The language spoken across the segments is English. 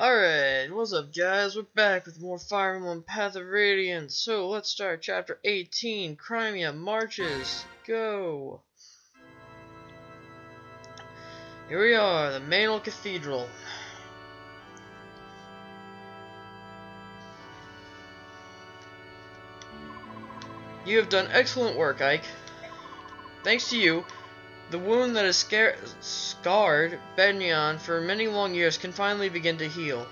Alright, what's up guys? We're back with more Fire Emblem Path of Radiance. So let's start chapter 18, Crimea Marches. Go! Here we are, the Manal Cathedral. You have done excellent work, Ike. Thanks to you, the wound that has scarred Benyon for many long years can finally begin to heal.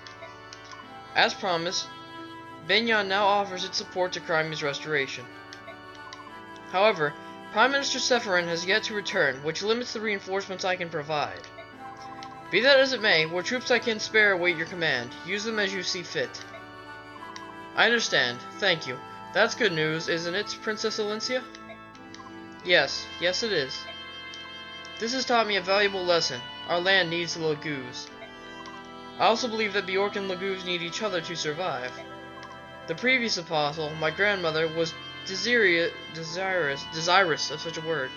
As promised, Benyon now offers its support to Crimea's restoration. However, Prime Minister Sephirin has yet to return, which limits the reinforcements I can provide. Be that as it may, what troops I can spare await your command. Use them as you see fit. I understand. Thank you. That's good news, isn't it, Princess Alencia? Yes it is. This has taught me a valuable lesson. Our land needs the Laguz. I also believe that Bjork and Laguz need each other to survive. The previous apostle, my grandmother, was desirous of such a word.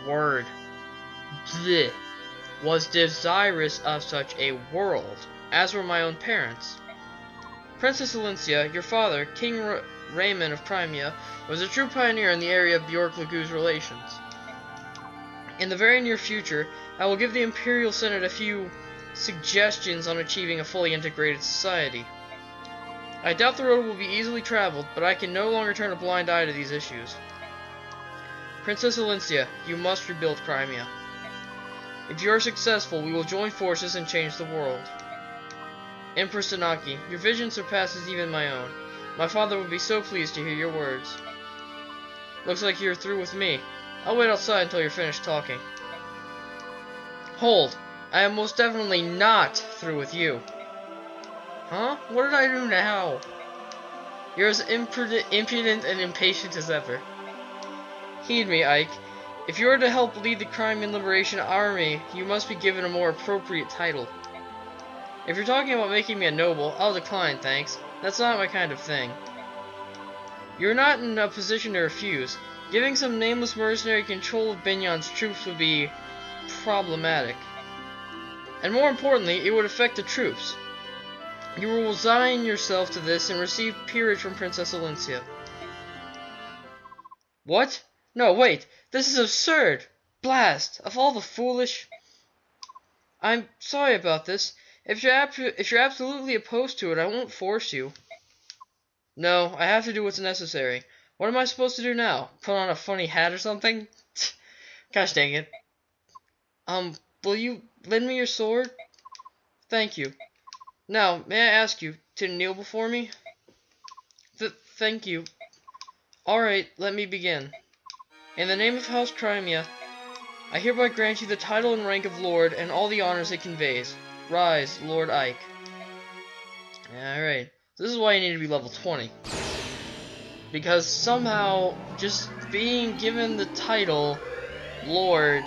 Bleh. Was desirous of such a world, as were my own parents. Princess Alencia, your father, King Raymond of Crimea, was a true pioneer in the area of Bjork-Laguz relations. In the very near future, I will give the Imperial Senate a few suggestions on achieving a fully integrated society. I doubt the road will be easily traveled, but I can no longer turn a blind eye to these issues. Princess Alencia, you must rebuild Crimea. If you are successful, we will join forces and change the world. Empress Tanaki, your vision surpasses even my own. My father would be so pleased to hear your words. Looks like you're through with me. I'll wait outside until you're finished talking. Hold! I am most definitely not through with you. Huh? What did I do now? You're as impudent and impatient as ever. Heed me, Ike. If you are to help lead the Crimean Liberation Army, you must be given a more appropriate title. If you're talking about making me a noble, I'll decline, thanks. That's not my kind of thing. You're not in a position to refuse. Giving some nameless mercenary control of Benyon's troops would be problematic. And more importantly, it would affect the troops. You will resign yourself to this and receive peerage from Princess Alencia. What? No, wait! This is absurd! Blast! Of all the foolish... I'm sorry about this. If you're absolutely opposed to it, I won't force you. No, I have to do what's necessary. What am I supposed to do now? Put on a funny hat or something? Gosh dang it. Will you lend me your sword? Thank you. Now, may I ask you to kneel before me? Thank you. Alright, let me begin. In the name of House Crimea, I hereby grant you the title and rank of Lord and all the honors it conveys. Rise, Lord Ike. Alright. This is why you need to be level 20. Because somehow, just being given the title Lord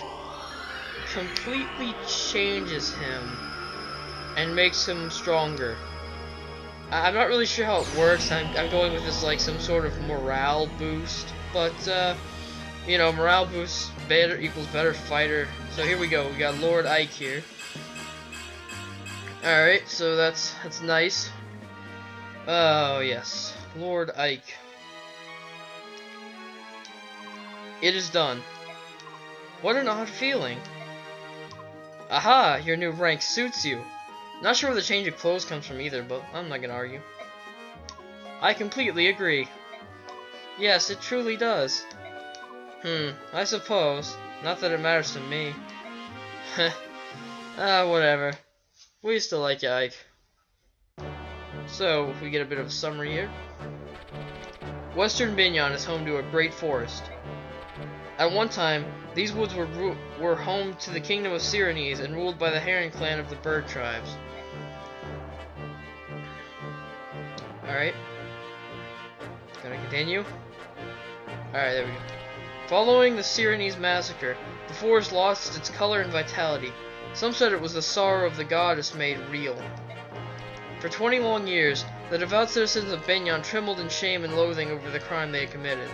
completely changes him and makes him stronger. I'm not really sure how it works. I'm going with this like some sort of morale boost. But, you know, morale boost better equals better fighter. So here we go. We got Lord Ike here. Alright, so that's nice. Oh, yes. Lord Ike. It is done. What an odd feeling. Aha! Your new rank suits you. Not sure where the change of clothes comes from either, but I'm not gonna argue. I completely agree. Yes, it truly does. I suppose. Not that it matters to me. Whatever. We still like you, Ike. So, we get a bit of a summary here. Western Benyon is home to a great forest. At one time, these woods were home to the kingdom of Cyrenese and ruled by the Heron clan of the bird tribes. Alright. Gonna continue. Alright, there we go. Following the Cyrenese massacre, the forest lost its color and vitality. Some said it was the sorrow of the goddess made real. For 20 long years, the devout citizens of Benyon trembled in shame and loathing over the crime they had committed.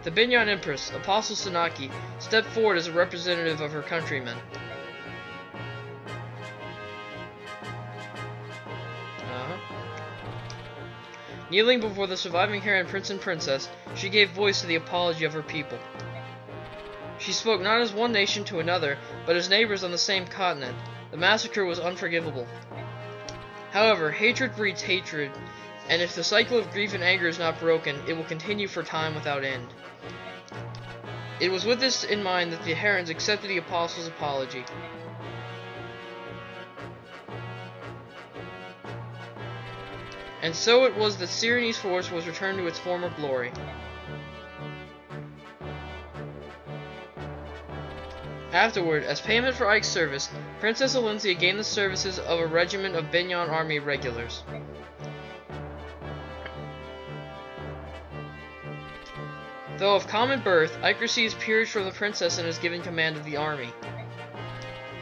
The Binyan Empress, Apostle Sanaki, stepped forward as a representative of her countrymen. Kneeling before the surviving Heron Prince and Princess, she gave voice to the apology of her people. She spoke not as one nation to another, but as neighbors on the same continent. The massacre was unforgivable. However, hatred breeds hatred, and if the cycle of grief and anger is not broken, it will continue for time without end. It was with this in mind that the Herons accepted the Apostle's apology. And so it was that Cyrene's force was returned to its former glory. Afterward, as payment for Ike's service, Princess Olyncia gained the services of a regiment of Binyan army regulars. Though of common birth, Ike receives peerage from the princess and is given command of the army.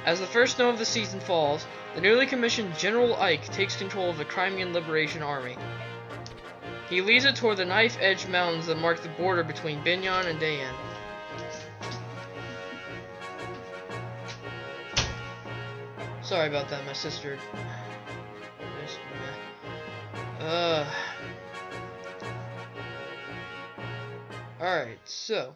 As the first snow of the season falls, the newly commissioned General Ike takes control of the Crimean Liberation Army. He leads it toward the knife-edged mountains that mark the border between Binyan and Dayan. Sorry about that, my sister. Alright, so.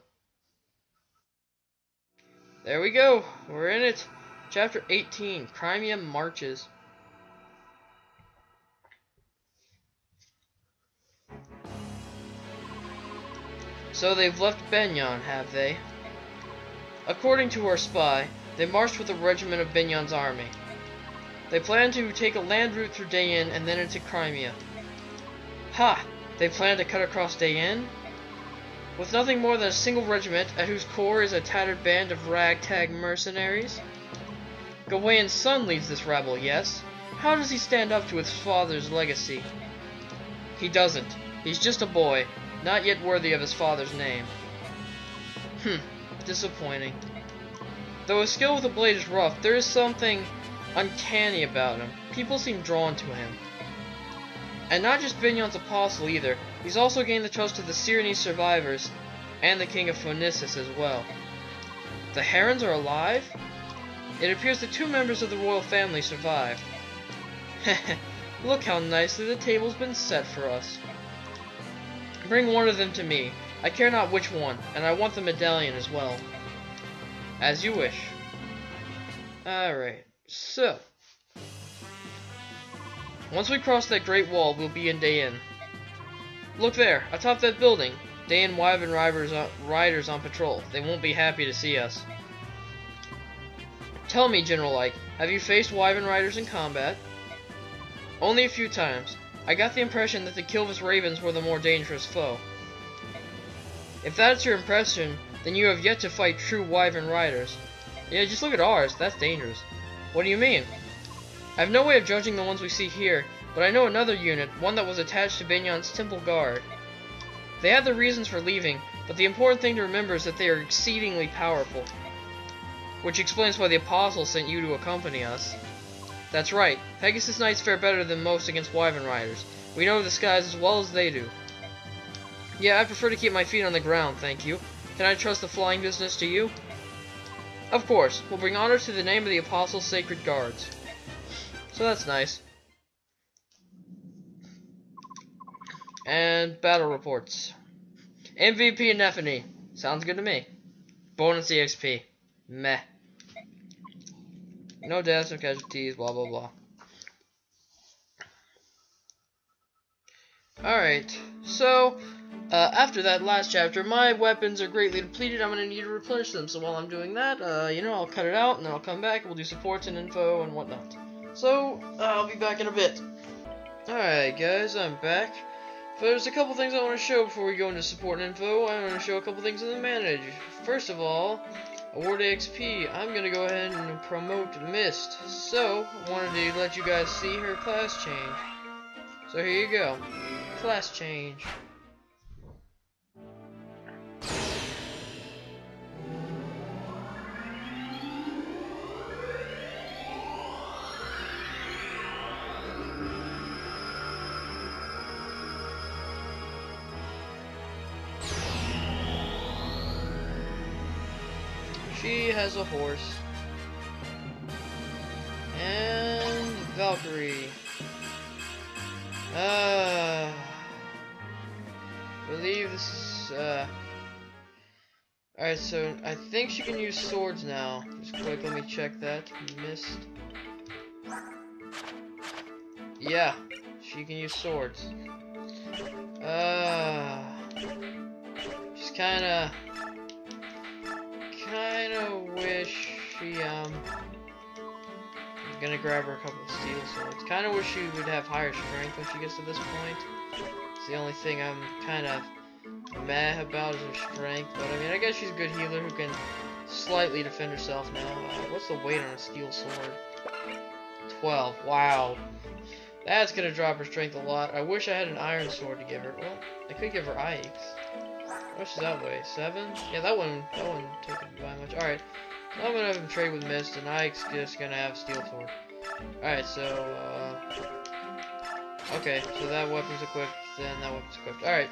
There we go. We're in it. Chapter 18, Crimea Marches. So they've left Binyan, have they? According to our spy, they marched with a regiment of Binyan's army. They plan to take a land route through Dayan and then into Crimea. Ha! They plan to cut across Dayan? With nothing more than a single regiment, at whose core is a tattered band of ragtag mercenaries? Gawain's son leads this rabble, yes? How does he stand up to his father's legacy? He doesn't. He's just a boy, not yet worthy of his father's name. Disappointing. Though his skill with the blade is rough, there is something uncanny about him. People seem drawn to him. And not just Binyan's apostle either. He's also gained the trust of the Cyrenese survivors, and the king of Phoenicis as well. The Herons are alive? It appears that 2 members of the royal family survived. Look how nicely the table's been set for us. Bring one of them to me. I care not which one, and I want the medallion as well. As you wish. Alright, so. Once we cross that great wall, we'll be in Dayan. Look there, atop that building. Dayan Wyvern riders on patrol. They won't be happy to see us. Tell me, General Ike, have you faced Wyvern riders in combat? Only a few times. I got the impression that the Kilvis Ravens were the more dangerous foe. If that's your impression, then you have yet to fight true Wyvern riders. Yeah, just look at ours, that's dangerous. What do you mean? I have no way of judging the ones we see here, but I know another unit, one that was attached to Binyan's temple guard. They had their reasons for leaving, but the important thing to remember is that they are exceedingly powerful. Which explains why the Apostle sent you to accompany us. That's right, Pegasus Knights fare better than most against Wyvern riders. We know the skies as well as they do. Yeah, I prefer to keep my feet on the ground, thank you. Can I trust the flying business to you? Of course, we'll bring honor to the name of the Apostle's sacred guards. So that's nice. And battle reports. MVP Nephany. Sounds good to me. Bonus EXP. Meh. No deaths, no casualties, blah blah blah. Alright, so after that last chapter, my weapons are greatly depleted. I'm going to need to replenish them. So while I'm doing that, I'll cut it out and then I'll come back. We'll do supports and info and whatnot. So, I'll be back in a bit. Alright guys, I'm back. But there's a couple things I want to show before we go into support and info. I want to show a couple things in the manage. First of all, award XP. I'm going to go ahead and promote Mist. So, I wanted to let you guys see her class change. So here you go. Class change. She has a horse. And Valkyrie. Believe this is, Alright, so I think she can use swords now. Just quick, let me check that. Missed. Yeah, she can use swords. Just kinda wish she, I'm gonna grab her a couple of steel swords. Kinda wish she would have higher strength when she gets to this point. It's the only thing I'm kind of meh about is her strength, but I mean, I guess she's a good healer who can slightly defend herself now. What's the weight on a steel sword? 12. Wow. That's gonna drop her strength a lot. I wish I had an iron sword to give her. Well, I could give her Ike's. How much does that weigh? 7? Yeah, that one took it by much. Alright. So I'm gonna have him trade with Mist, and Ike's just gonna have steel sword. Alright, so, okay, so that weapon's equipped, then that weapon's equipped. Alright.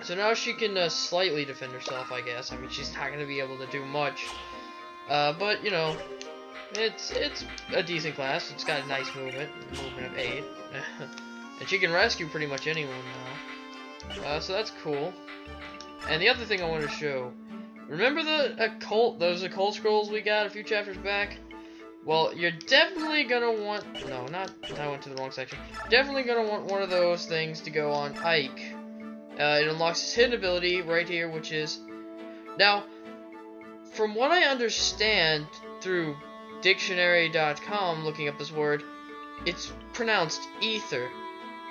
So now she can slightly defend herself, I guess. I mean, she's not going to be able to do much. But, you know, it's a decent class. It's got a nice movement of 8. And she can rescue pretty much anyone now. So that's cool. And the other thing I want to show. Remember those occult scrolls we got a few chapters back? Well, you're definitely going to want... No, I went to the wrong section. Definitely going to want one of those things to go on Ike. It unlocks his hidden ability right here, which is... Now, from what I understand through dictionary.com, looking up this word, it's pronounced ether.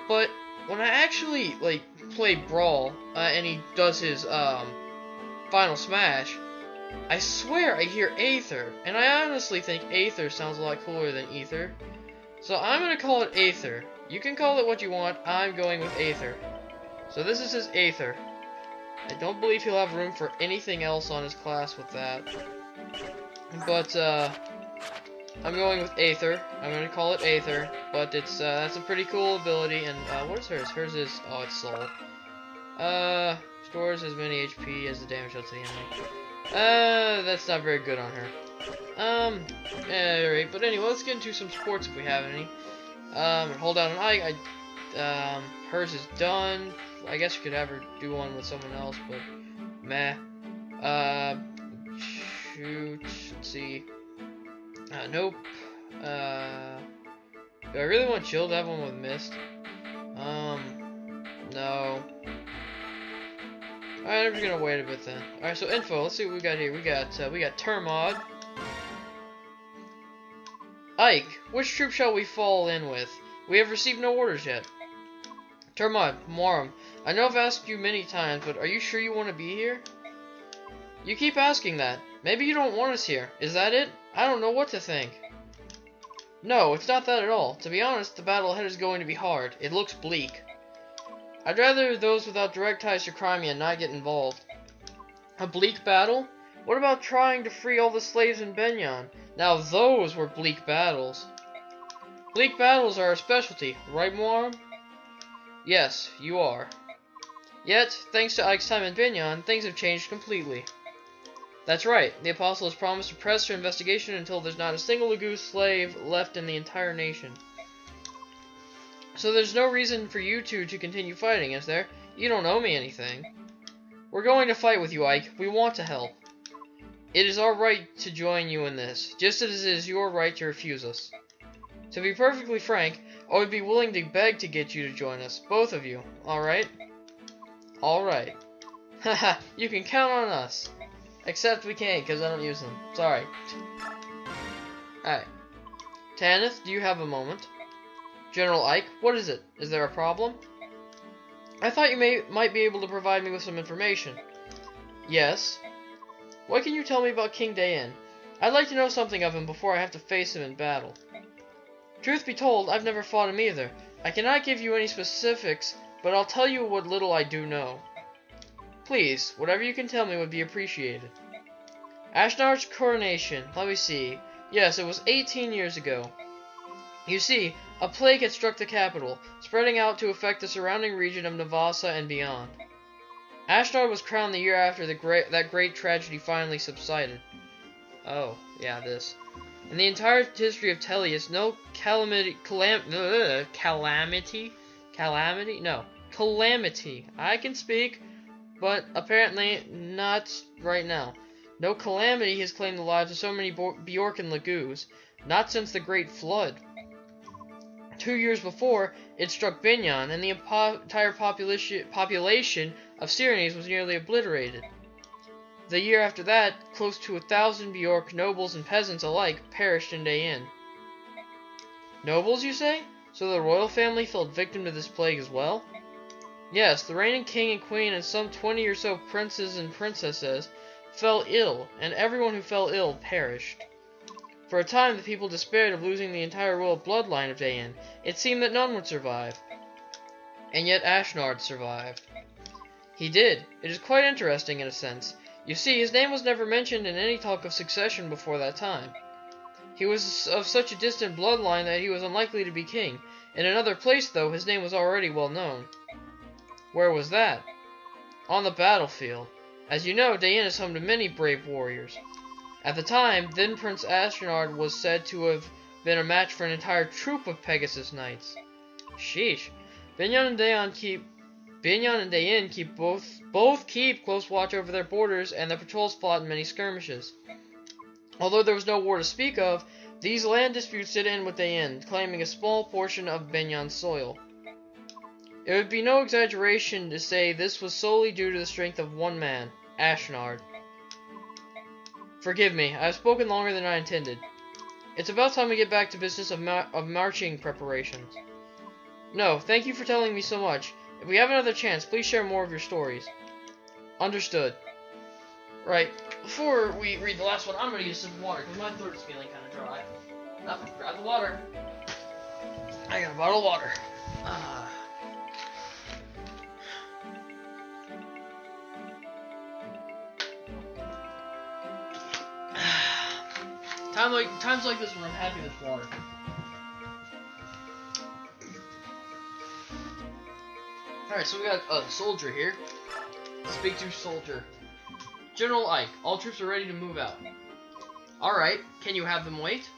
But when I actually, like, play Brawl, and he does his, final smash, I swear I hear Aether. And I honestly think Aether sounds a lot cooler than Ether. So I'm gonna call it Aether. You can call it what you want, I'm going with Aether. So this is his Aether. I don't believe he'll have room for anything else on his class with that. But, I'm going with Aether. I'm gonna call it Aether. But it's, that's a pretty cool ability. And, what is hers? Hers is, oh, it's Soul. Stores as many HP as the damage dealt to the enemy. That's not very good on her. Alright, but anyway, let's get into some sports if we have any. Hold down an I, hers is done. I guess you could have her do one with someone else, but meh. Shoot. Let's see. Nope. Do I really want Chill to have one with Mist? No. Alright, I'm just gonna wait a bit then. Alright, so info. Let's see what we got here. We got Termod. Ike, which troop shall we fall in with? We have received no orders yet. Termod, Morum. I know I've asked you many times, but are you sure you want to be here? You keep asking that. Maybe you don't want us here. Is that it? I don't know what to think. No, it's not that at all. To be honest, the battle ahead is going to be hard. It looks bleak. I'd rather those without direct ties to Crimea not get involved. A bleak battle? What about trying to free all the slaves in Benyon? Now those were bleak battles. Bleak battles are our specialty, right, Moram? Yes, you are. Yet, thanks to Ike's time in Benyon, things have changed completely. That's right. The Apostle has promised to press her investigation until there's not a single Lagoose slave left in the entire nation. So there's no reason for you two to continue fighting, is there? You don't owe me anything. We're going to fight with you, Ike. We want to help. It is our right to join you in this, just as it is your right to refuse us. To be perfectly frank, I would be willing to beg to get you to join us, both of you, alright? Alright. Haha, you can count on us. Except we can't, because I don't use them. Sorry. Alright. Tanith, do you have a moment? General Ike, what is it? Is there a problem? I thought you might be able to provide me with some information. Yes. What can you tell me about King Dayan? I'd like to know something of him before I have to face him in battle. Truth be told, I've never fought him either. I cannot give you any specifics, but I'll tell you what little I do know. Please, whatever you can tell me would be appreciated. Ashnar's coronation, let me see. Yes, it was 18 years ago. You see, a plague had struck the capital, spreading out to affect the surrounding region of Navasa and beyond. Ashnar was crowned the year after that great tragedy finally subsided. Oh, yeah, this. In the entire history of Tellius, no calamity, I can speak, but apparently not right now. No calamity has claimed the lives of so many Bjorken Lagoos, not since the Great Flood. 2 years before, it struck Binyan, and the entire population of Cyrenes was nearly obliterated. The year after that, close to 1,000 Bjork nobles and peasants alike perished in Dayin. Nobles, you say? So the royal family fell victim to this plague as well? Yes, the reigning king and queen and some 20 or so princes and princesses fell ill, and everyone who fell ill perished. For a time, the people despaired of losing the entire royal bloodline of Dayin. It seemed that none would survive. And yet Ashnard survived. He did. It is quite interesting in a sense. You see, his name was never mentioned in any talk of succession before that time. He was of such a distant bloodline that he was unlikely to be king. In another place, though, his name was already well known. Where was that? On the battlefield. As you know, Dayin is home to many brave warriors. At the time, then Prince Ashnard was said to have been a match for an entire troop of Pegasus Knights. Sheesh. Binyan and Dayin keep both keep close watch over their borders, and their patrols fought in many skirmishes. Although there was no war to speak of, these land disputes did end with Dayin, claiming a small portion of Binyan's soil. It would be no exaggeration to say this was solely due to the strength of one man, Ashnard. Forgive me, I have spoken longer than I intended. It's about time we get back to business of marching preparations. No, thank you for telling me so much. If we have another chance, please share more of your stories. Understood. Right, before we read the last one, I'm going to use some water, because my throat is feeling kind of dry. Grab the water. I got a bottle of water. Times like this when I'm happy with water. Alright, so we got a soldier here. Speak to soldier. General Ike, all troops are ready to move out. Alright, can you have them wait?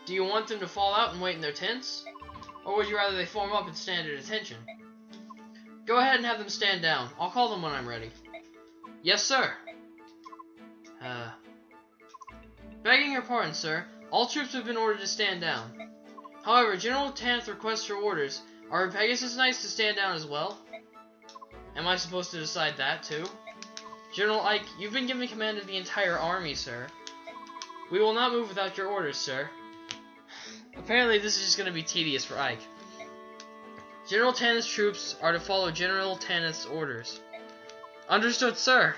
Do you want them to fall out and wait in their tents? Or would you rather they form up and stand at attention? Go ahead and have them stand down. I'll call them when I'm ready. Yes, sir. Begging your pardon, sir. All troops have been ordered to stand down. However, General Tanith requests your orders. Are Pegasus Knights to stand down as well? Am I supposed to decide that, too? General Ike, you've been given command of the entire army, sir. We will not move without your orders, sir. Apparently, this is just going to be tedious for Ike. General Tanith's troops are to follow General Tanith's orders. Understood, sir.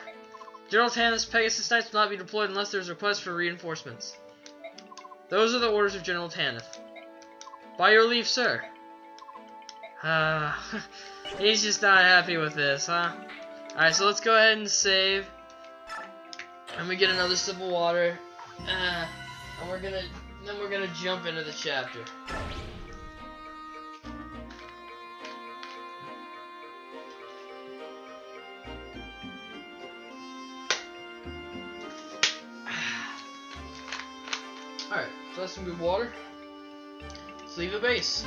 General Tanith's Pegasus Knights will not be deployed unless there is a request for reinforcements. Those are the orders of General Tanith. By your leave, sir. He's just not happy with this, huh? Alright, so let's go ahead and save. And we get another sip of water. And we're gonna jump into the chapter. Alright, so that's some good water. Let's leave the base.